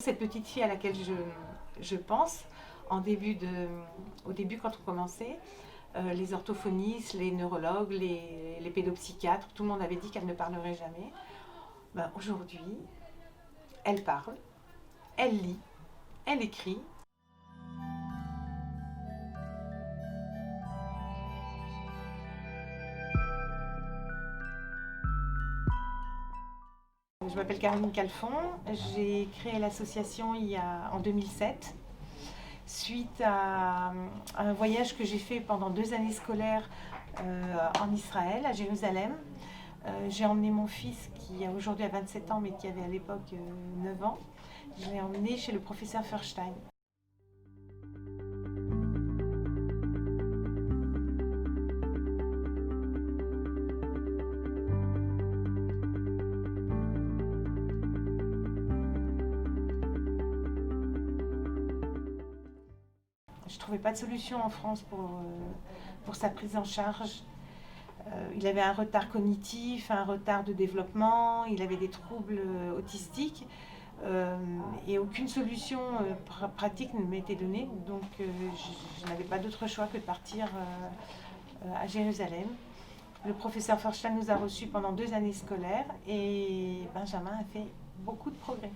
Cette petite fille à laquelle je pense, au début quand on commençait, les orthophonistes, les neurologues, les pédopsychiatres, tout le monde avait dit qu'elle ne parlerait jamais. Ben, aujourd'hui, elle parle, elle lit, elle écrit. Je m'appelle Caroline Calfon, j'ai créé l'association en 2007 suite à un voyage que j'ai fait pendant 2 années scolaires en Israël, à Jérusalem. J'ai emmené mon fils qui a aujourd'hui 27 ans mais qui avait à l'époque 9 ans. Je l'ai emmené chez le professeur Feuerstein. Je ne trouvais pas de solution en France pour sa prise en charge. Il avait un retard cognitif, un retard de développement, il avait des troubles autistiques et aucune solution pratique ne m'était donnée. Donc je n'avais pas d'autre choix que de partir à Jérusalem. Le professeur Feuerstein nous a reçus pendant 2 années scolaires et Benjamin a fait beaucoup de progrès.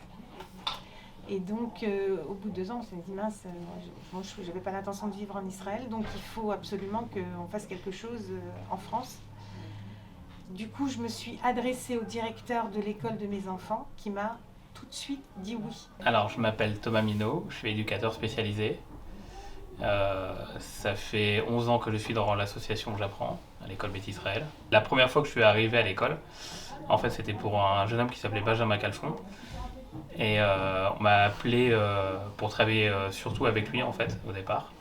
Et donc, au bout de 2 ans, on s'est dit, mince, je n'avais pas l'intention de vivre en Israël, donc il faut absolument qu'on fasse quelque chose en France. Du coup, je me suis adressée au directeur de l'école de mes enfants, qui m'a tout de suite dit oui. Alors, je m'appelle Thomas Minot, je suis éducateur spécialisé. Ça fait 11 ans que je suis dans l'association J'apprends, à l'école Beth Israël. La première fois que je suis arrivé à l'école, en fait, c'était pour un jeune homme qui s'appelait Benjamin Calfon. Et on m'a appelé pour travailler surtout avec lui en fait au départ.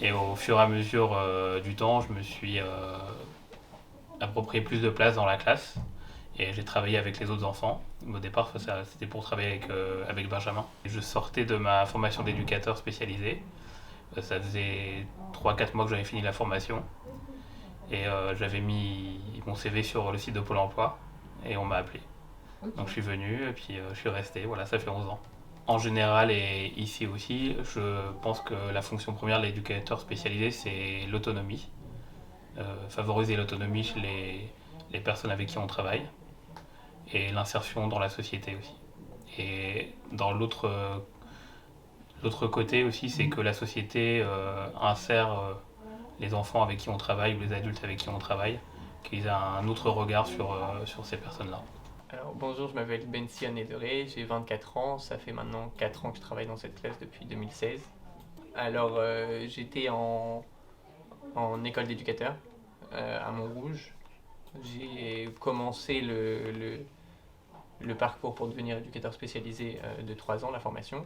Et au fur et à mesure du temps, je me suis approprié plus de place dans la classe et j'ai travaillé avec les autres enfants. Au départ, c'était pour travailler avec Benjamin. Je sortais de ma formation d'éducateur spécialisé. Ça faisait 3-4 mois que j'avais fini la formation et j'avais mis mon CV sur le site de Pôle emploi et on m'a appelé. Okay. Donc je suis venu et puis je suis resté, voilà, ça fait 11 ans. En général et ici aussi, je pense que la fonction première de l'éducateur spécialisé, c'est l'autonomie. Favoriser l'autonomie chez les personnes avec qui on travaille et l'insertion dans la société aussi. Et dans l'autre côté aussi, c'est que la société insère les enfants avec qui on travaille ou les adultes avec qui on travaille, qu'ils aient un autre regard sur ces personnes-là. Alors bonjour, je m'appelle Bensian Edoré, j'ai 24 ans, ça fait maintenant 4 ans que je travaille dans cette classe depuis 2016. Alors j'étais en école d'éducateur à Montrouge. J'ai commencé le parcours pour devenir éducateur spécialisé de 3 ans, la formation.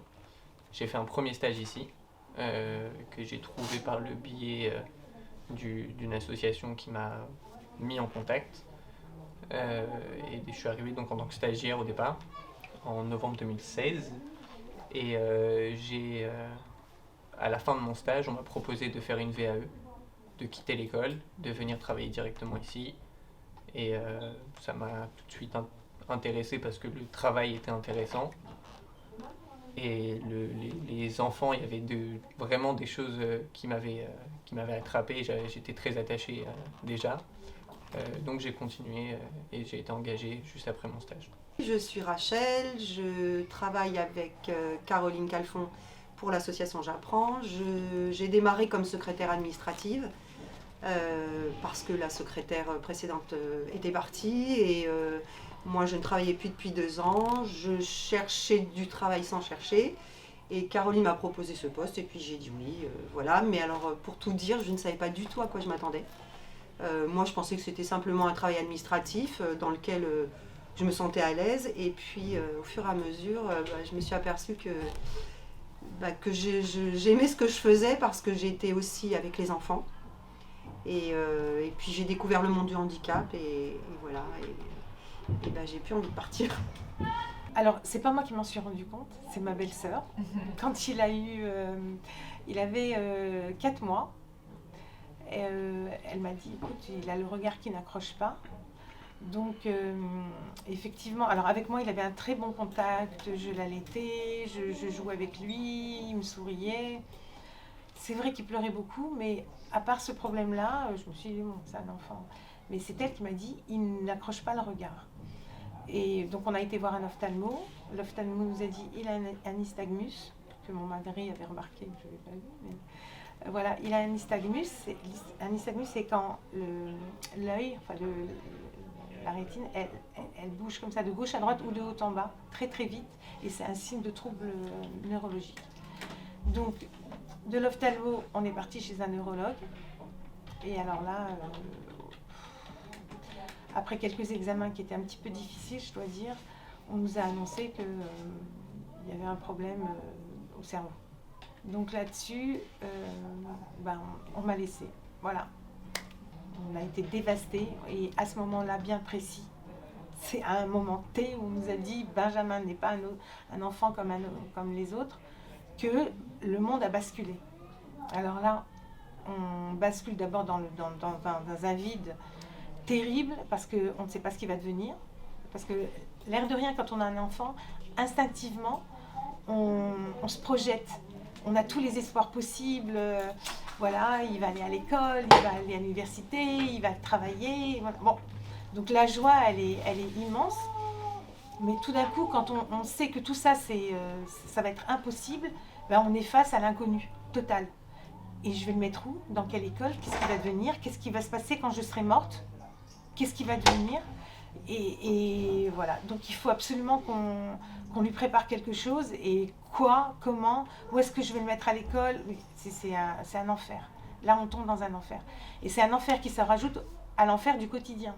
J'ai fait un premier stage ici, que j'ai trouvé par le biais d'une association qui m'a mis en contact. Et je suis arrivé donc en tant que stagiaire au départ, en novembre 2016. Et à la fin de mon stage, on m'a proposé de faire une VAE, de quitter l'école, de venir travailler directement ici. Et ça m'a tout de suite intéressé parce que le travail était intéressant. Et les enfants, il y avait vraiment des choses qui m'avaient attrapé. J'étais très attaché déjà. Donc j'ai continué et j'ai été engagée juste après mon stage. Je suis Rachel, je travaille avec Caroline Calfon pour l'association J'apprends. J'ai démarré comme secrétaire administrative parce que la secrétaire précédente était partie et moi je ne travaillais plus depuis 2 ans. Je cherchais du travail sans chercher et Caroline m'a proposé ce poste et puis j'ai dit oui, voilà. Mais alors pour tout dire, je ne savais pas du tout à quoi je m'attendais. Moi je pensais que c'était simplement un travail administratif dans lequel je me sentais à l'aise et puis au fur et à mesure je me suis aperçue que j'aimais ce que je faisais parce que j'étais aussi avec les enfants et puis j'ai découvert le monde du handicap et voilà et j'ai plus envie de partir. Alors c'est pas moi qui m'en suis rendu compte, c'est ma belle-sœur. Quand il avait 4 mois. Elle m'a dit, écoute, il a le regard qui n'accroche pas. Donc, effectivement, alors avec moi, il avait un très bon contact, je l'allaitais, je jouais avec lui, il me souriait. C'est vrai qu'il pleurait beaucoup, mais à part ce problème-là, je me suis dit, bon, c'est un enfant. Mais c'est elle qui m'a dit, il n'accroche pas le regard. Et donc, on a été voir un ophtalmo. L'ophtalmo nous a dit, il a un nystagmus, que mon mari avait remarqué, que je n'avais pas vu. Mais, voilà, il a un nystagmus. Un nystagmus, c'est quand l'œil, enfin la rétine, elle bouge comme ça de gauche à droite ou de haut en bas, très très vite, et c'est un signe de trouble neurologique. Donc, de l'ophtalmo, on est parti chez un neurologue, et alors là, après quelques examens qui étaient un petit peu difficiles, je dois dire, on nous a annoncé qu'il y avait un problème au cerveau. Donc là-dessus, on m'a laissé, voilà. On a été dévastés, et à ce moment-là bien précis, c'est à un moment T où on nous a dit Benjamin n'est pas un enfant comme les autres, que le monde a basculé. Alors là, on bascule d'abord dans un vide terrible, parce qu'on ne sait pas ce qui va devenir. Parce que l'air de rien, quand on a un enfant, instinctivement, on se projette. On a tous les espoirs possibles. Voilà, il va aller à l'école, il va aller à l'université, il va travailler. Voilà. Bon, donc la joie, elle est immense. Mais tout d'un coup, quand on sait que tout ça, ça va être impossible, ben on est face à l'inconnu total. Et je vais le mettre où? Dans quelle école? Qu'est-ce qui va devenir? Qu'est-ce qui va se passer quand je serai morte? Qu'est-ce qui va devenir? Et voilà, donc il faut absolument qu'on lui prépare quelque chose. Et quoi, comment, où est-ce que je vais le mettre à l'école? C'est un enfer. Là, on tombe dans un enfer. Et c'est un enfer qui se rajoute à l'enfer du quotidien.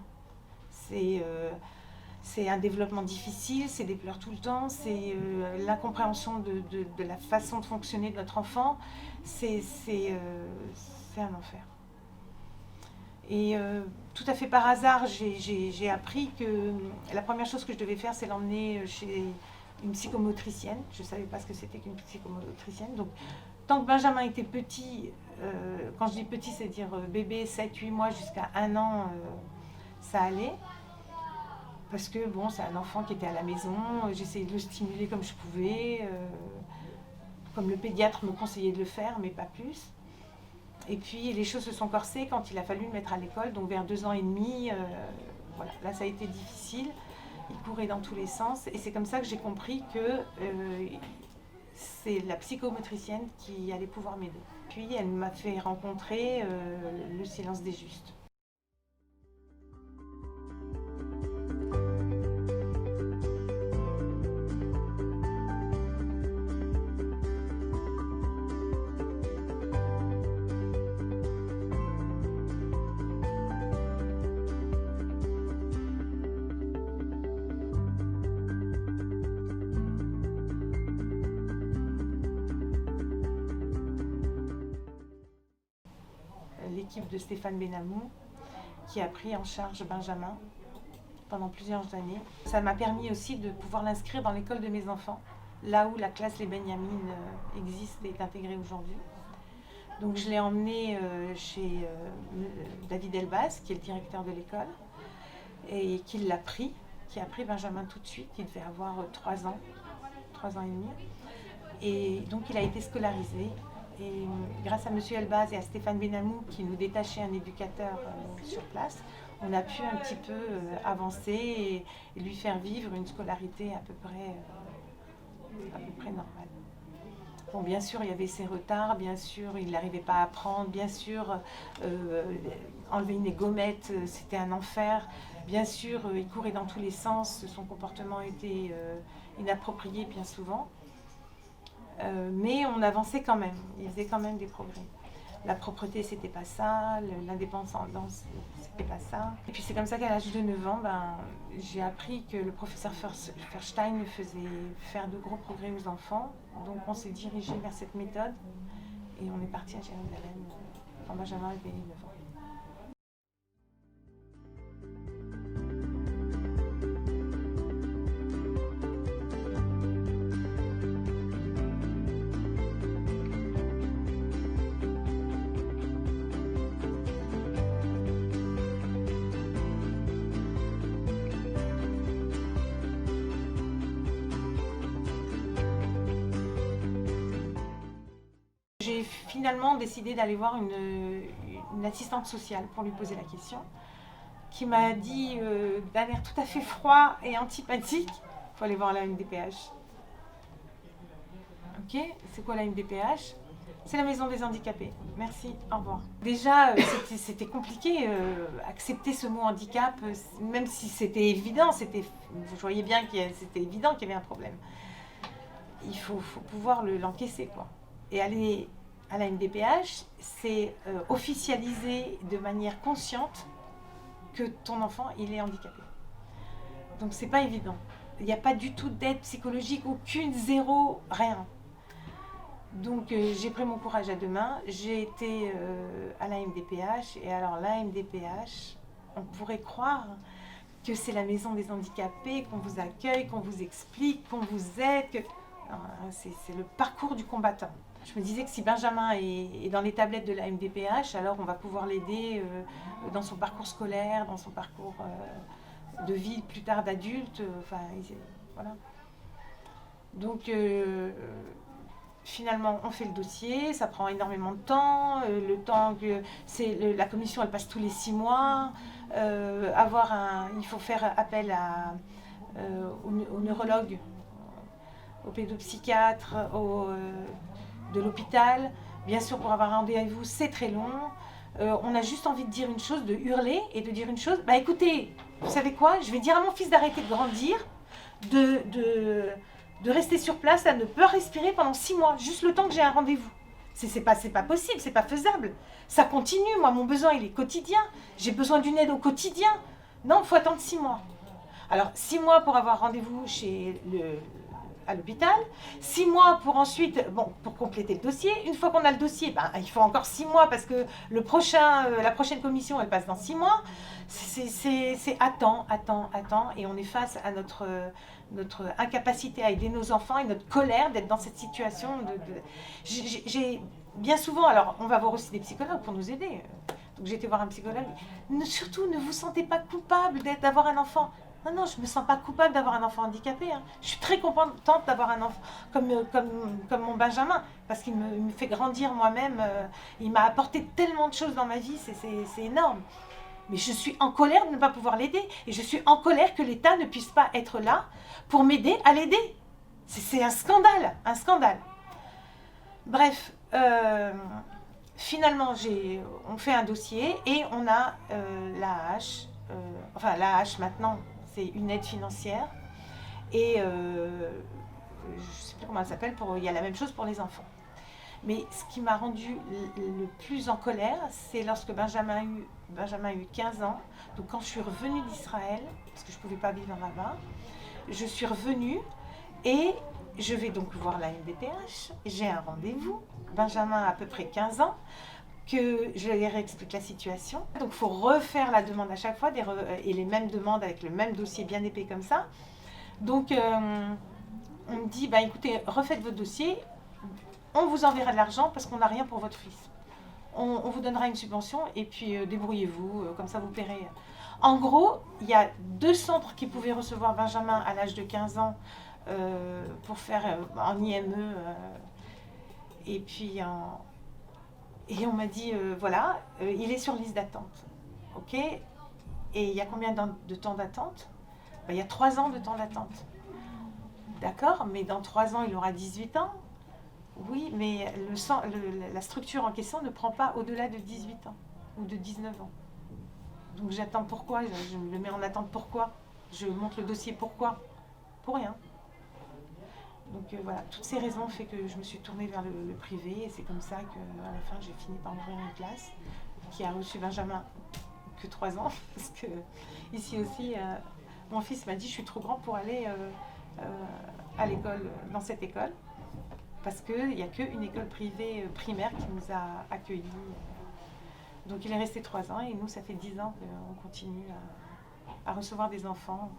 C'est un développement difficile, c'est des pleurs tout le temps, c'est l'incompréhension de la façon de fonctionner de notre enfant. C'est un enfer. Et tout à fait par hasard, j'ai appris que la première chose que je devais faire, c'est l'emmener chez une psychomotricienne. Je ne savais pas ce que c'était qu'une psychomotricienne. Donc, tant que Benjamin était petit, quand je dis petit, c'est-à-dire bébé, 7-8 mois jusqu'à 1 an, ça allait. Parce que bon, c'est un enfant qui était à la maison, j'essayais de le stimuler comme je pouvais, comme le pédiatre me conseillait de le faire, mais pas plus. Et puis les choses se sont corsées quand il a fallu le mettre à l'école, donc vers 2 ans et demi, voilà, là ça a été difficile, il courait dans tous les sens, et c'est comme ça que j'ai compris que c'est la psychomotricienne qui allait pouvoir m'aider. Puis elle m'a fait rencontrer le silence des justes. L'équipe de Stéphane Benamou qui a pris en charge Benjamin pendant plusieurs années. Ça m'a permis aussi de pouvoir l'inscrire dans l'école de mes enfants, là où la classe Les Benjamines existe et est intégrée aujourd'hui. Donc je l'ai emmené chez David Elbaz, qui est le directeur de l'école, et qui a pris Benjamin tout de suite. Il devait avoir 3 ans et demi. Et donc il a été scolarisé. Et grâce à M. Elbaz et à Stéphane Benamou qui nous détachaient un éducateur sur place, on a pu un petit peu avancer et lui faire vivre une scolarité à peu près normale. Bon, bien sûr, il y avait ses retards, bien sûr, il n'arrivait pas à apprendre, bien sûr, enlever une gommette, c'était un enfer. Bien sûr, il courait dans tous les sens, son comportement était inapproprié bien souvent. Mais on avançait quand même, il faisait quand même des progrès. La propreté, c'était pas ça, l'indépendance, c'était pas ça. Et puis c'est comme ça qu'à l'âge de 9 ans, j'ai appris que le professeur Feuerstein faisait faire de gros progrès aux enfants. Donc on s'est dirigé vers cette méthode et on est parti à Jérusalem quand Benjamin avait 9 ans. finalement décidé d'aller voir une assistante sociale pour lui poser la question, qui m'a dit d'un air tout à fait froid et antipathique, il faut aller voir la MDPH. Ok, c'est quoi la MDPH? C'est la maison des handicapés. Merci, au revoir. Déjà, c'était compliqué, accepter ce mot handicap, même si c'était évident, je voyais bien que c'était évident qu'il y avait un problème. Il faut pouvoir l'encaisser, quoi. Et aller à la MDPH, c'est officialiser de manière consciente que ton enfant, il est handicapé. Donc c'est pas évident. Il n'y a pas du tout d'aide psychologique, aucune, zéro, rien. Donc j'ai pris mon courage à deux mains, j'ai été à la MDPH, et alors la MDPH, on pourrait croire que c'est la maison des handicapés, qu'on vous accueille, qu'on vous explique, qu'on vous aide, non, c'est le parcours du combattant. Je me disais que si Benjamin est dans les tablettes de la MDPH, alors on va pouvoir l'aider dans son parcours scolaire, dans son parcours de vie plus tard d'adulte, voilà. Donc finalement, on fait le dossier, ça prend énormément de temps. Le temps que la commission, elle passe tous les 6 mois. Il faut faire appel au neurologue, au pédopsychiatre, de l'hôpital. Bien sûr, pour avoir un rendez-vous, c'est très long. On a juste envie de dire une chose, de hurler et de dire une chose. Bah écoutez, vous savez quoi? Je vais dire à mon fils d'arrêter de grandir, de rester sur place, à ne pas respirer pendant 6 mois, juste le temps que j'ai un rendez-vous. C'est pas possible, c'est pas faisable. Ça continue, moi, mon besoin, il est quotidien. J'ai besoin d'une aide au quotidien. Non, il faut attendre 6 mois. Alors, 6 mois pour avoir rendez-vous à l'hôpital, 6 mois pour ensuite, pour compléter le dossier. Une fois qu'on a le dossier, il faut encore 6 mois parce que la prochaine commission, elle passe dans 6 mois. C'est attends, et on est face à notre incapacité à aider nos enfants et notre colère d'être dans cette situation. J'ai bien souvent, alors on va voir aussi des psychologues pour nous aider. Donc j'ai été voir un psychologue. Surtout, ne vous sentez pas coupable d'avoir un enfant. Non, je ne me sens pas coupable d'avoir un enfant handicapé. Hein. Je suis très contente d'avoir un enfant comme mon Benjamin, parce qu'il me fait grandir moi-même. Il m'a apporté tellement de choses dans ma vie, c'est énorme. Mais je suis en colère de ne pas pouvoir l'aider. Et je suis en colère que l'État ne puisse pas être là pour m'aider à l'aider. C'est un scandale, un scandale. Bref, finalement, on fait un dossier et on a l'AAH. L'AAH maintenant, c'est une aide financière. Et je ne sais plus comment elle s'appelle, il y a la même chose pour les enfants. Mais ce qui m'a rendu le plus en colère, c'est lorsque Benjamin a eu 15 ans. Donc quand je suis revenue d'Israël, parce que je ne pouvais pas vivre là-bas, je suis revenue et je vais donc voir la MDPH. J'ai un rendez-vous. Benjamin a à peu près 15 ans, que je lui réexplique la situation. Donc il faut refaire la demande à chaque fois, et les mêmes demandes avec le même dossier bien épais comme ça. Donc on me dit, écoutez, refaites votre dossier. On vous enverra de l'argent parce qu'on n'a rien pour votre fils. On vous donnera une subvention et puis débrouillez-vous, comme ça vous paierez. En gros, il y a 2 centres qui pouvaient recevoir Benjamin à l'âge de 15 ans pour faire en IME. Et puis, et on m'a dit, voilà, il est sur liste d'attente. Ok. Et il y a combien de temps d'attente? Il y a 3 ans de temps d'attente. D'accord, mais dans 3 ans, il aura 18 ans. Oui, mais la structure en question ne prend pas au-delà de 18 ans ou de 19 ans. Donc j'attends pourquoi? Je me mets en attente pourquoi? Je monte le dossier pourquoi? Pour rien. Donc voilà, toutes ces raisons fait que je me suis tournée vers le privé et c'est comme ça qu'à la fin j'ai fini par ouvrir une classe qui a reçu Benjamin que 3 ans. Parce que ici aussi, mon fils m'a dit je suis trop grand pour aller à l'école, dans cette école. Parce qu'il n'y a qu'une école privée primaire qui nous a accueillis. Donc il est resté 3 ans et nous, ça fait 10 ans qu'on continue à recevoir des enfants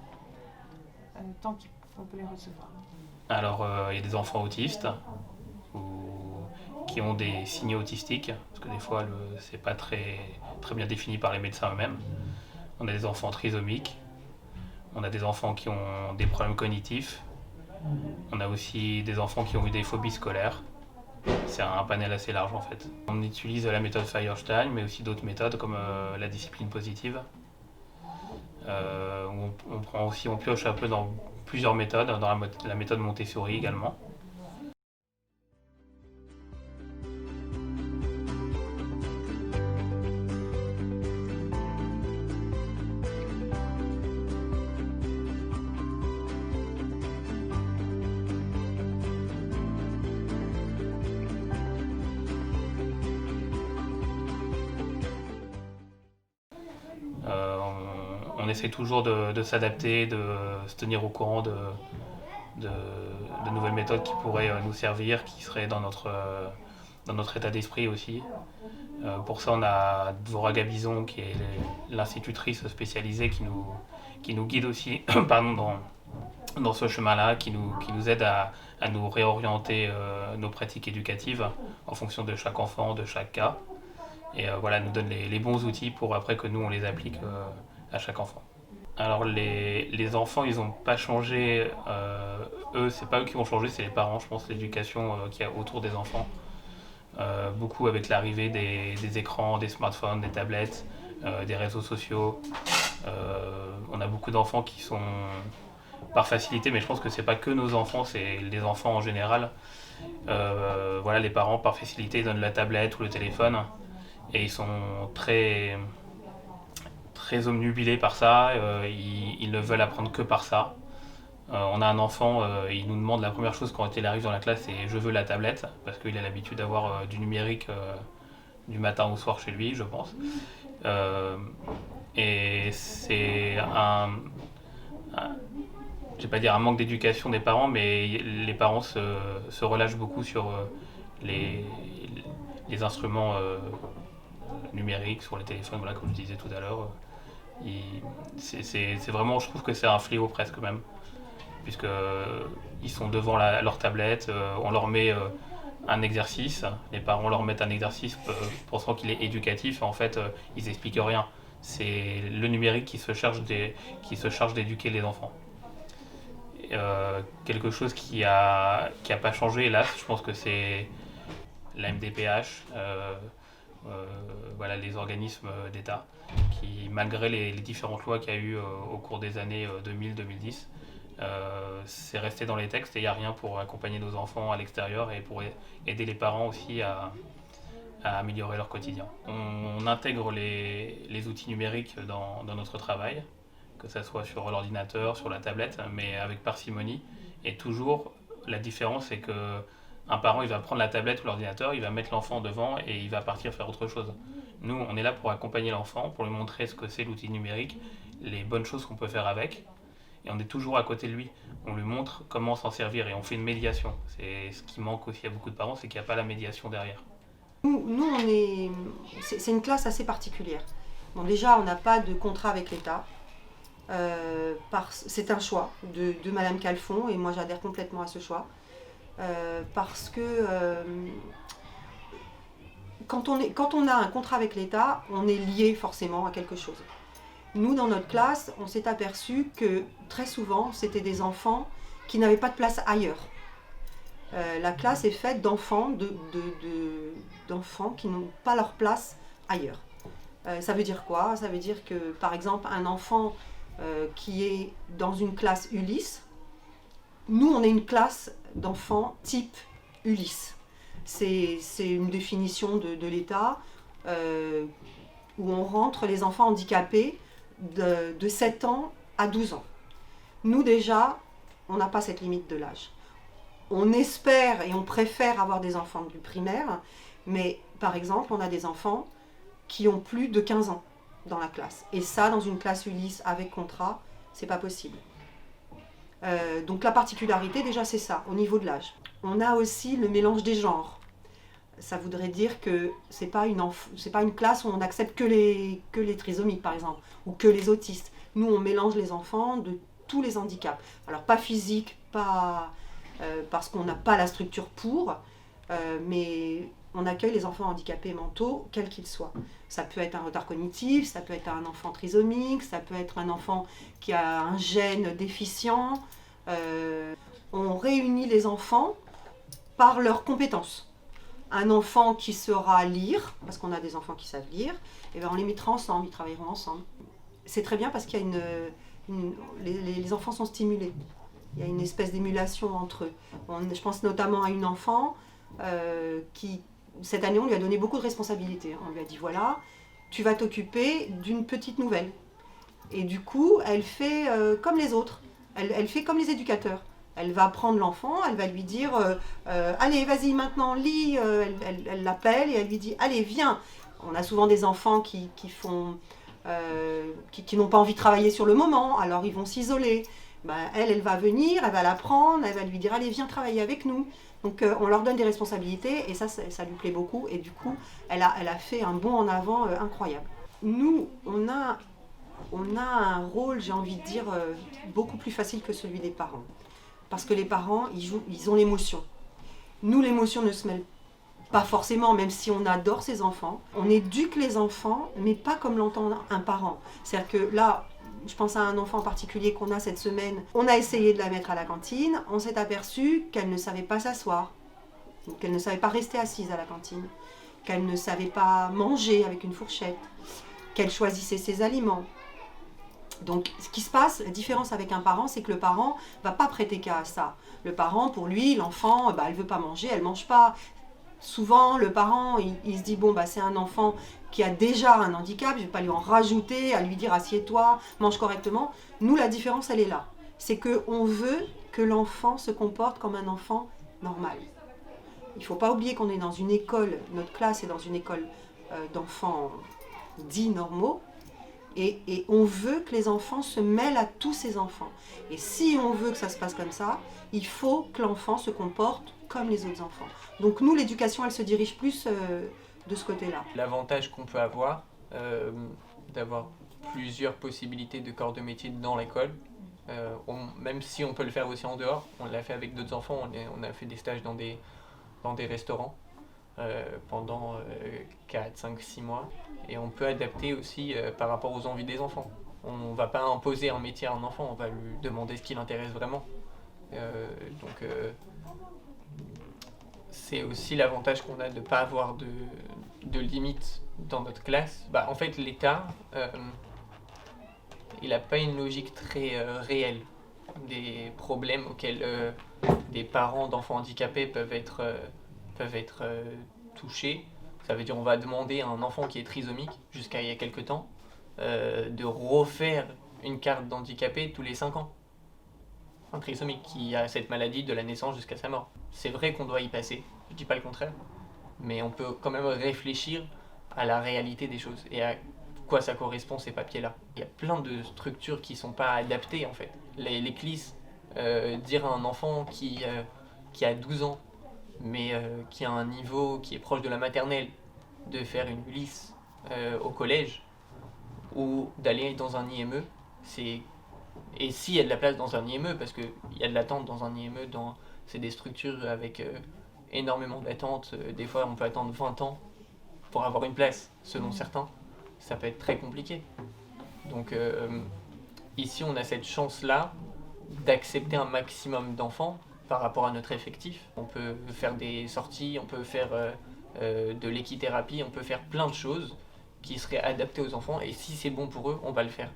tant qu'on peut les recevoir. Alors, il y a des enfants autistes qui ont des signes autistiques, parce que des fois, c'est pas très bien défini par les médecins eux-mêmes. On a des enfants trisomiques, on a des enfants qui ont des problèmes cognitifs. On a aussi des enfants qui ont eu des phobies scolaires. C'est un panel assez large en fait. On utilise la méthode Feuerstein, mais aussi d'autres méthodes comme la discipline positive. On pioche un peu dans plusieurs méthodes, dans la méthode Montessori également. On essaie toujours de s'adapter, de se tenir au courant de nouvelles méthodes qui pourraient nous servir, qui seraient dans notre état d'esprit aussi. Pour ça, on a Dvora Gabizon, qui est l'institutrice spécialisée qui nous guide aussi pardon, dans ce chemin-là, qui nous aide à nous réorienter nos pratiques éducatives en fonction de chaque enfant, de chaque cas. Et voilà, nous donne les bons outils pour après que nous, on les applique à chaque enfant. Alors les enfants, ils n'ont pas changé, eux, c'est pas eux qui vont changer, c'est les parents, je pense, l'éducation qu'il y a autour des enfants. Beaucoup avec l'arrivée des écrans, des smartphones, des tablettes, des réseaux sociaux. On a beaucoup d'enfants qui sont par facilité, mais je pense que c'est pas que nos enfants, c'est les enfants en général. Voilà, les parents par facilité donnent la tablette ou le téléphone et ils sont très omnubilés par ça, ils ne veulent apprendre que par ça. On a un enfant, il nous demande la première chose quand il arrive dans la classe, c'est je veux la tablette, parce qu'il a l'habitude d'avoir du numérique du matin au soir chez lui, je pense. Et c'est je vais pas dire un manque d'éducation des parents, mais les parents se relâchent beaucoup sur les instruments numériques, sur les téléphones, voilà, comme je disais tout à l'heure. C'est vraiment, je trouve que c'est un fléau presque même, puisque ils sont devant leur tablette, on leur met un exercice, les parents leur mettent un exercice pensant qu'il est éducatif, et en fait ils expliquent rien. C'est le numérique qui se charge d'éduquer les enfants. Quelque chose qui a pas changé, hélas, je pense que c'est la MDPH, voilà, les organismes d'État, qui malgré les différentes lois qu'il y a eu au cours des années 2000-2010, c'est resté dans les textes et il n'y a rien pour accompagner nos enfants à l'extérieur et pour aider les parents aussi à améliorer leur quotidien. On intègre les outils numériques dans notre travail, que ce soit sur l'ordinateur, sur la tablette, mais avec parcimonie. Et toujours, la différence, c'est qu'un parent, il va prendre la tablette ou l'ordinateur, il va mettre l'enfant devant et il va partir faire autre chose. Nous, on est là pour accompagner l'enfant, pour lui montrer ce que c'est l'outil numérique, les bonnes choses qu'on peut faire avec. Et on est toujours à côté de lui. On lui montre comment s'en servir et on fait une médiation. C'est ce qui manque aussi à beaucoup de parents, c'est qu'il n'y a pas la médiation derrière. Nous c'est une classe assez particulière. Bon, déjà, on n'a pas de contrat avec l'État. C'est un choix de Madame Calfon et moi j'adhère complètement à ce choix. Parce que quand on a un contrat avec l'État, on est lié forcément à quelque chose. Nous, dans notre classe, on s'est aperçu que très souvent, c'était des enfants qui n'avaient pas de place ailleurs. La classe est faite d'enfants qui n'ont pas leur place ailleurs. Ça veut dire quoi? Ça veut dire que, par exemple, un enfant qui est dans une classe Ulysse, nous, on est une classe d'enfants type Ulysse. C'est une définition de l'État où on rentre les enfants handicapés de 7 ans à 12 ans. Nous, déjà, on n'a pas cette limite de l'âge. On espère et on préfère avoir des enfants du primaire, mais par exemple, on a des enfants qui ont plus de 15 ans dans la classe. Et ça, dans une classe Ulysse avec contrat, c'est pas possible. Donc la particularité, déjà, c'est ça, au niveau de l'âge. On a aussi le mélange des genres. Ça voudrait dire que c'est pas une classe où on accepte que les trisomiques, par exemple, ou que les autistes. Nous, on mélange les enfants de tous les handicaps. Alors, pas physique, pas parce qu'on n'a pas la structure pour, mais on accueille les enfants handicapés mentaux, quels qu'ils soient. Ça peut être un retard cognitif, ça peut être un enfant trisomique, ça peut être un enfant qui a un gène déficient. On réunit les enfants par leurs compétences. un enfant qui saura lire, parce qu'on a des enfants qui savent lire, et bien on les mettra ensemble, ils travailleront ensemble. C'est très bien parce qu'il y a les enfants sont stimulés. Il y a une espèce d'émulation entre eux. Je pense notamment à une enfant qui, cette année, on lui a donné beaucoup de responsabilités. On lui a dit, voilà, tu vas t'occuper d'une petite nouvelle. Et du coup, elle fait comme les autres. Elle fait comme les éducateurs. Elle va prendre l'enfant, elle va lui dire allez, vas-y, maintenant, lis. Elle l'appelle et elle lui dit allez, viens. On a souvent des enfants qui n'ont pas envie de travailler sur le moment, alors ils vont s'isoler. Ben, elle va venir, elle va la prendre, elle va lui dire allez, viens travailler avec nous. Donc on leur donne des responsabilités et ça lui plaît beaucoup. Et du coup, elle a fait un bond en avant incroyable. Nous, on a un rôle, j'ai envie de dire, beaucoup plus facile que celui des parents. Parce que les parents, ils ont l'émotion. Nous, l'émotion ne se mêle pas forcément, même si on adore ses enfants. On éduque les enfants, mais pas comme l'entend un parent. C'est-à-dire que là, je pense à un enfant en particulier qu'on a cette semaine. On a essayé de la mettre à la cantine. On s'est aperçu qu'elle ne savait pas s'asseoir, qu'elle ne savait pas rester assise à la cantine, qu'elle ne savait pas manger avec une fourchette, qu'elle choisissait ses aliments. Donc, ce qui se passe, la différence avec un parent, c'est que le parent ne va pas prêter cas à ça. Le parent, pour lui, l'enfant, elle ne veut pas manger, elle ne mange pas. Souvent, le parent, il se dit, bon, c'est un enfant qui a déjà un handicap, je ne vais pas lui en rajouter, à lui dire, assieds-toi, mange correctement. Nous, la différence, elle est là. C'est qu'on veut que l'enfant se comporte comme un enfant normal. Il ne faut pas oublier qu'on est dans une école, notre classe est dans une école d'enfants dits normaux, et on veut que les enfants se mêlent à tous ces enfants. Et si on veut que ça se passe comme ça, il faut que l'enfant se comporte comme les autres enfants. Donc nous, l'éducation, elle se dirige plus de ce côté-là. L'avantage qu'on peut avoir, d'avoir plusieurs possibilités de corps de métier dans l'école, même si on peut le faire aussi en dehors, on l'a fait avec d'autres enfants, on a fait des stages dans des restaurants pendant 4, 5, 6 mois. Et on peut adapter aussi par rapport aux envies des enfants. On ne va pas imposer un métier à un enfant, on va lui demander ce qui l'intéresse vraiment. Donc c'est aussi l'avantage qu'on a de ne pas avoir de limites dans notre classe. En fait, l'État, il n'a pas une logique très réelle des problèmes auxquels des parents d'enfants handicapés peuvent être touchés. Ça veut dire qu'on va demander à un enfant qui est trisomique, jusqu'à il y a quelques temps, de refaire une carte d'handicapé tous les 5 ans. Un trisomique qui a cette maladie de la naissance jusqu'à sa mort. C'est vrai qu'on doit y passer, je ne dis pas le contraire, mais on peut quand même réfléchir à la réalité des choses et à quoi ça correspond ces papiers-là. Il y a plein de structures qui ne sont pas adaptées en fait. Les CLIS, dire à un enfant qui a 12 ans, mais qui a un niveau qui est proche de la maternelle, de faire une ULIS au collège ou d'aller dans un IME, et s'il y a de la place dans un IME, parce qu'il y a de l'attente dans un IME, c'est des structures avec énormément d'attente, des fois on peut attendre 20 ans pour avoir une place, selon certains, ça peut être très compliqué. Donc ici on a cette chance-là d'accepter un maximum d'enfants par rapport à notre effectif. On peut faire des sorties, on peut faire de l'équithérapie, on peut faire plein de choses qui seraient adaptées aux enfants, et si c'est bon pour eux, on va le faire.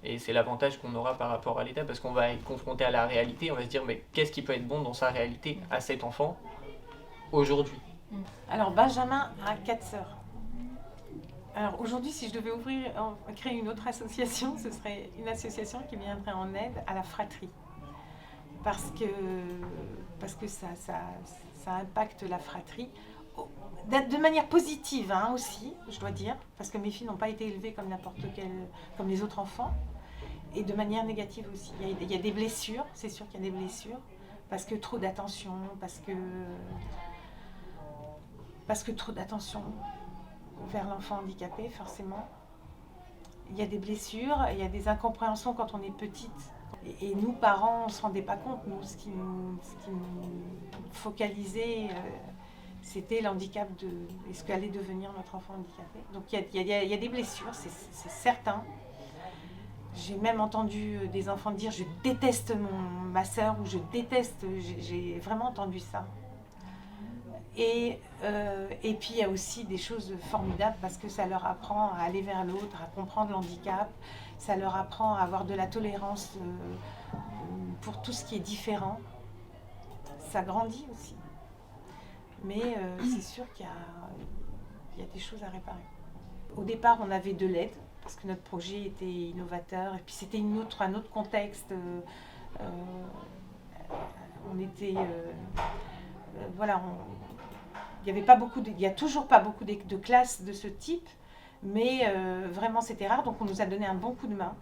Et c'est l'avantage qu'on aura par rapport à l'État, parce qu'on va être confronté à la réalité, on va se dire mais qu'est-ce qui peut être bon dans sa réalité à cet enfant aujourd'hui. Alors Benjamin a 4 sœurs. Alors aujourd'hui, si je devais créer une autre association, ce serait une association qui viendrait en aide à la fratrie. Parce que ça impacte la fratrie de manière positive aussi, je dois dire, parce que mes filles n'ont pas été élevées comme les autres enfants, et de manière négative aussi. Il y a des blessures, c'est sûr qu'il y a des blessures, parce que trop d'attention, parce que trop d'attention vers l'enfant handicapé, forcément. Il y a des blessures, il y a des incompréhensions quand on est petite. Et nous, parents, on ne se rendait pas compte. Nous, ce qui nous focalisait, c'était l'handicap et ce qu'allait devenir notre enfant handicapé. Donc il y a des blessures, c'est certain. J'ai même entendu des enfants dire « je déteste ma sœur » ou « je déteste », j'ai vraiment entendu ça. Et puis il y a aussi des choses formidables parce que ça leur apprend à aller vers l'autre, à comprendre le handicap, ça leur apprend à avoir de la tolérance pour tout ce qui est différent. Ça grandit aussi. Mais c'est sûr qu'il y a des choses à réparer. Au départ, on avait de l'aide parce que notre projet était innovateur et puis c'était un autre contexte. On était... voilà, il y a toujours pas beaucoup de classes de ce type, mais vraiment c'était rare, donc on nous a donné un bon coup de main.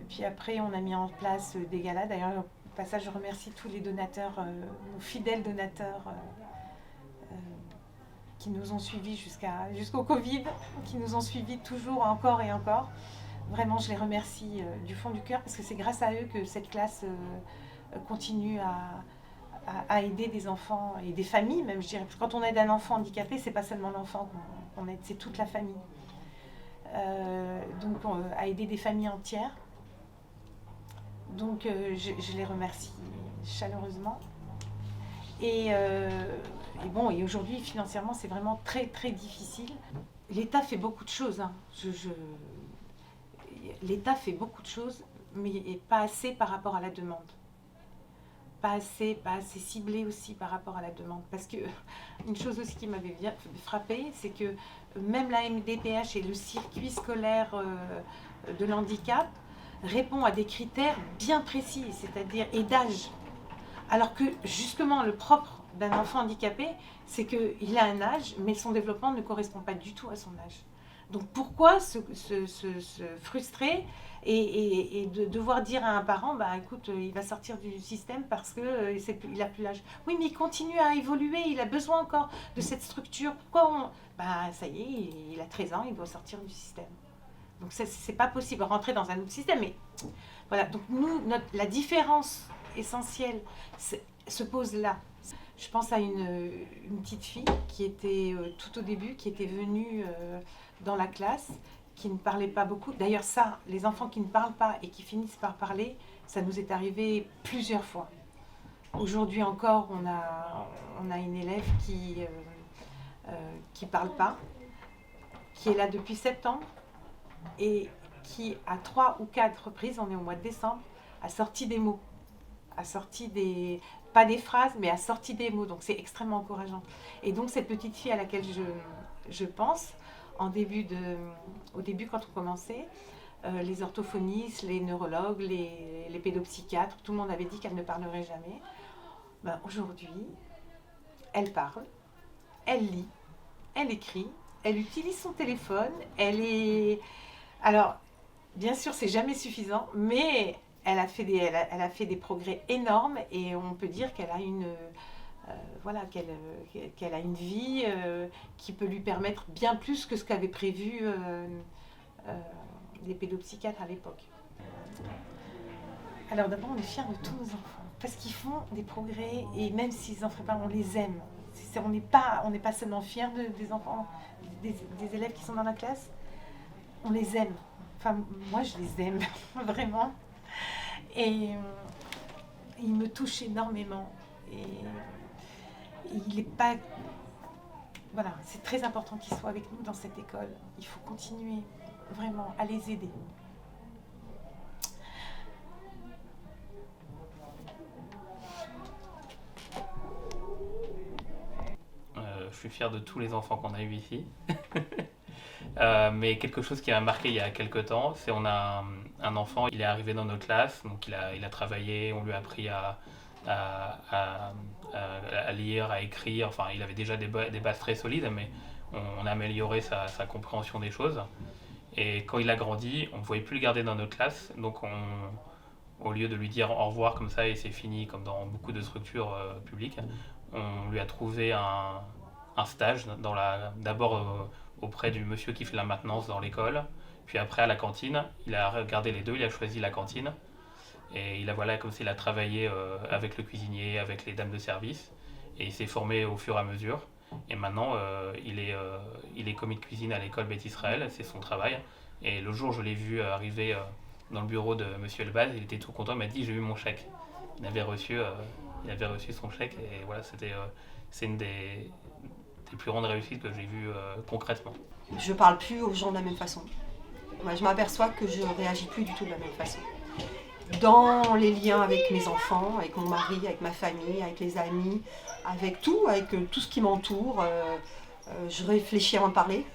Puis après, on a mis en place des galas. D'ailleurs, au passage, je remercie tous les donateurs, nos fidèles donateurs qui nous ont suivis jusqu'au Covid, qui nous ont suivis toujours, encore et encore. Vraiment, je les remercie du fond du cœur parce que c'est grâce à eux que cette classe continue à aider des enfants et des familles, même je dirais. Parce que quand on aide un enfant handicapé, c'est pas seulement l'enfant qu'on aide, c'est toute la famille. Donc à aider des familles entières. Donc je les remercie chaleureusement. Et aujourd'hui, financièrement, c'est vraiment très très difficile. L'État fait beaucoup de choses. Hein. L'État fait beaucoup de choses, mais pas assez par rapport à la demande. Pas assez ciblé aussi par rapport à la demande. Parce que une chose aussi qui m'avait bien frappée, c'est que même la MDPH et le circuit scolaire de l'handicap répond à des critères bien précis, c'est-à-dire et d'âge. Alors que justement le propre d'un enfant handicapé, c'est qu'il a un âge, mais son développement ne correspond pas du tout à son âge. Donc pourquoi se frustrer et de devoir dire à un parent, bah écoute, il va sortir du système parce qu'il n'a plus l'âge. Oui, mais il continue à évoluer, il a besoin encore de cette structure. Pourquoi ça y est, il a 13 ans, il doit sortir du système. Donc c'est pas possible, rentrer dans un autre système. Mais voilà, donc la différence essentielle se pose là. Je pense à une petite fille qui était tout au début, qui était venue dans la classe, qui ne parlait pas beaucoup. D'ailleurs ça, les enfants qui ne parlent pas et qui finissent par parler, ça nous est arrivé plusieurs fois. Aujourd'hui encore, on a une élève qui parle pas, qui est là depuis septembre et qui, à 3 ou 4 reprises, on est au mois de décembre, a sorti des mots, pas des phrases, mais a sorti des mots. Donc c'est extrêmement encourageant. Et donc cette petite fille à laquelle je pense, au début quand on commençait, les orthophonistes, les neurologues, les pédopsychiatres, tout le monde avait dit qu'elle ne parlerait jamais. Ben, aujourd'hui, elle parle, elle lit, elle écrit, elle utilise son téléphone, Alors, bien sûr, c'est jamais suffisant, mais elle a fait des progrès énormes et on peut dire qu'elle a qu'elle a une vie qui peut lui permettre bien plus que ce qu'avaient prévu les pédopsychiatres à l'époque. Alors d'abord, on est fiers de tous nos enfants parce qu'ils font des progrès et même s'ils n'en font pas, on les aime. On n'est pas seulement fiers des enfants, des élèves qui sont dans la classe, on les aime. Enfin, moi, je les aime vraiment. Et il me touche énormément. Et il n'est pas... Voilà, c'est très important qu'ils soient avec nous dans cette école. Il faut continuer vraiment à les aider. Je suis fier de tous les enfants qu'on a eus ici. Mais quelque chose qui m'a marqué il y a quelques temps, c'est on a un enfant, il est arrivé dans notre classe, donc il a travaillé, on lui a appris à lire, à écrire, enfin il avait déjà des bases très solides, mais on a amélioré sa compréhension des choses. Et quand il a grandi, on ne pouvait plus le garder dans notre classe, donc au lieu de lui dire au revoir comme ça et c'est fini, comme dans beaucoup de structures publiques, on lui a trouvé un stage d'abord auprès du monsieur qui fait la maintenance dans l'école, puis après à la cantine. Il a regardé les deux, il a choisi la cantine et il a travaillé avec le cuisinier, avec les dames de service et il s'est formé au fur et à mesure. Et maintenant il est commis de cuisine à l'école Beth Israël, c'est son travail. Et le jour où je l'ai vu arriver dans le bureau de monsieur Elbaz, il était tout content, il m'a dit j'ai eu mon chèque. Il avait reçu il avait reçu son chèque et voilà, c'est une des plus grandes réussites que j'ai vues concrètement. Je parle plus aux gens de la même façon. Moi, je m'aperçois que je réagis plus du tout de la même façon. Dans les liens avec mes enfants, avec mon mari, avec ma famille, avec les amis, avec tout ce qui m'entoure, je réfléchis avant de parler,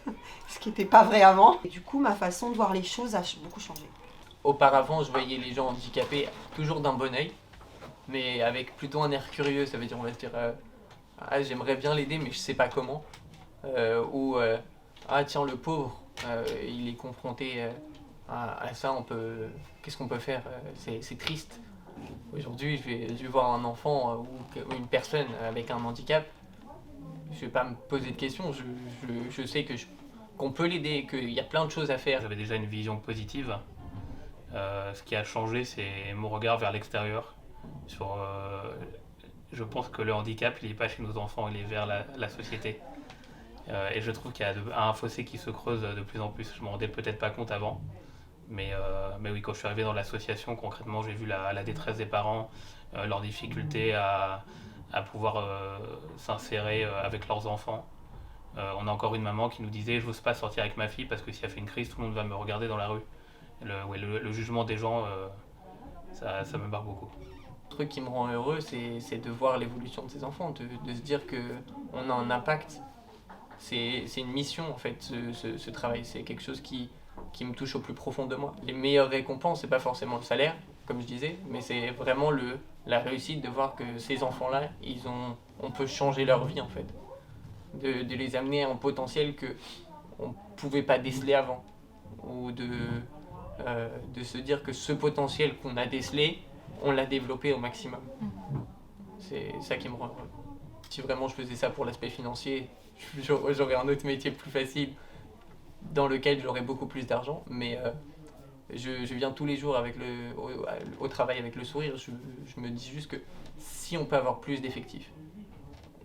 ce qui n'était pas vrai avant. Et du coup, ma façon de voir les choses a beaucoup changé. Auparavant, je voyais les gens handicapés toujours d'un bon œil, mais avec plutôt un air curieux. Ça veut dire, on va se dire, ah, j'aimerais bien l'aider, mais je sais pas comment. Ah tiens, le pauvre, il est confronté à ça, qu'est-ce qu'on peut faire, c'est triste. Aujourd'hui, je vais voir un enfant ou une personne avec un handicap, je vais pas me poser de questions, je sais qu'on peut l'aider, qu'il y a plein de choses à faire. J'avais déjà une vision positive. Ce qui a changé, c'est mon regard vers l'extérieur. Je pense que le handicap, il n'est pas chez nos enfants, il est vers la société. Et je trouve qu'il y a un fossé qui se creuse de plus en plus. Je m'en rendais peut-être pas compte avant. Mais oui, quand je suis arrivé dans l'association, concrètement, j'ai vu la détresse des parents, leur difficulté à pouvoir s'insérer avec leurs enfants. On a encore une maman qui nous disait « j'ose pas sortir avec ma fille parce que si elle fait une crise, tout le monde va me regarder dans la rue ». Le jugement des gens, ça me marque beaucoup. Le truc qui me rend heureux, c'est de voir l'évolution de ces enfants, de se dire qu'on a un impact. C'est une mission en fait, ce travail. C'est quelque chose qui me touche au plus profond de moi. Les meilleures récompenses, c'est pas forcément le salaire, comme je disais, mais c'est vraiment la réussite de voir que ces enfants-là, on peut changer leur vie en fait. De les amener à un potentiel qu'on pouvait pas déceler avant. Ou de se dire que ce potentiel qu'on a décelé, on l'a développé au maximum. C'est ça qui me rend heureux. Si vraiment je faisais ça pour l'aspect financier, j'aurais un autre métier plus facile dans lequel j'aurais beaucoup plus d'argent, mais je viens tous les jours au travail avec le sourire. Je me dis juste que si on peut avoir plus d'effectifs,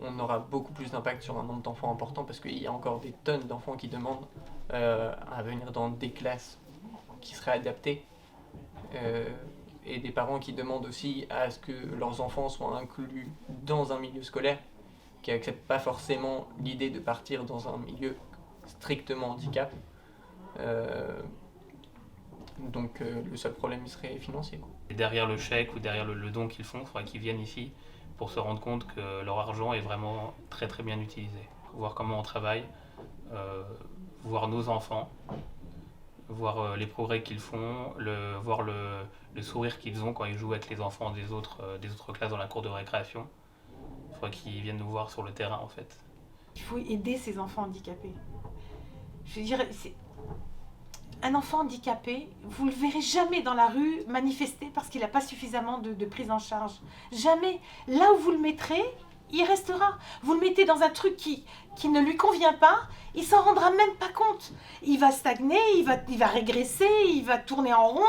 on aura beaucoup plus d'impact sur un nombre d'enfants important, parce qu'il y a encore des tonnes d'enfants qui demandent à venir dans des classes qui seraient adaptées, et des parents qui demandent aussi à ce que leurs enfants soient inclus dans un milieu scolaire, qui n'acceptent pas forcément l'idée de partir dans un milieu strictement handicap. Donc le seul problème il serait financier. Et derrière le chèque ou derrière le don qu'ils font, il faudrait qu'ils viennent ici pour se rendre compte que leur argent est vraiment très très bien utilisé. Voir comment on travaille, voir nos enfants, voir les progrès qu'ils font, voir le sourire qu'ils ont quand ils jouent avec les enfants des autres classes dans la cour de récréation. Il faudrait qu'ils viennent nous voir sur le terrain en fait. Il faut aider ces enfants handicapés. Je veux dire, un enfant handicapé, vous ne le verrez jamais dans la rue manifester parce qu'il n'a pas suffisamment de prise en charge. Jamais. Là où vous le mettrez, il restera. Vous le mettez dans un truc qui ne lui convient pas, il s'en rendra même pas compte. Il va stagner, il va régresser, il va tourner en rond,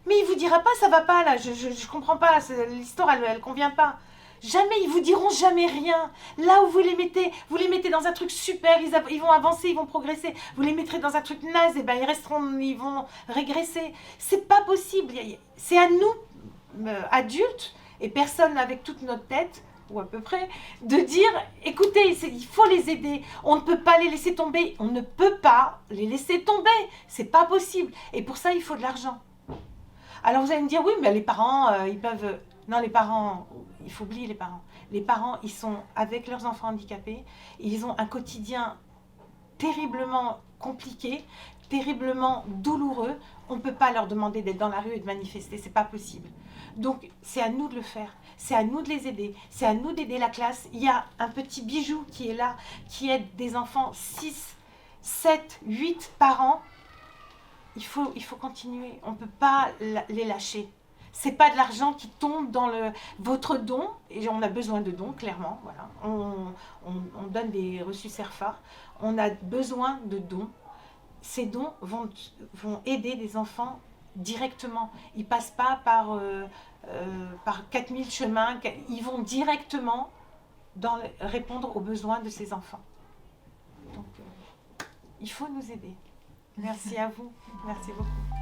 mais il vous dira pas ça va pas là, je comprends pas, l'histoire elle convient pas. Jamais, ils vous diront jamais rien. Là où vous les mettez dans un truc super, ils vont avancer, ils vont progresser. Vous les mettrez dans un truc naze, et ben ils vont régresser. C'est pas possible. C'est à nous, adultes, et personne avec toute notre tête, ou à peu près, de dire, écoutez, il faut les aider. On ne peut pas les laisser tomber. On ne peut pas les laisser tomber. C'est pas possible. Et pour ça, il faut de l'argent. Alors vous allez me dire, oui, mais les parents, ils peuvent... Non, les parents, il faut oublier les parents. Les parents, ils sont avec leurs enfants handicapés. Ils ont un quotidien terriblement compliqué, terriblement douloureux. On ne peut pas leur demander d'être dans la rue et de manifester, c'est pas possible. Donc, c'est à nous de le faire. C'est à nous de les aider. C'est à nous d'aider la classe. Il y a un petit bijou qui est là, qui aide des enfants 6, 7, 8 par an. Il faut continuer. On ne peut pas les lâcher. C'est pas de l'argent qui tombe dans votre don, et on a besoin de dons, clairement. Voilà. On donne des reçus CERFA, on a besoin de dons. Ces dons vont aider des enfants directement. Ils passent pas par 4000 chemins, ils vont directement répondre aux besoins de ces enfants. Donc, il faut nous aider. Merci à vous. Merci beaucoup.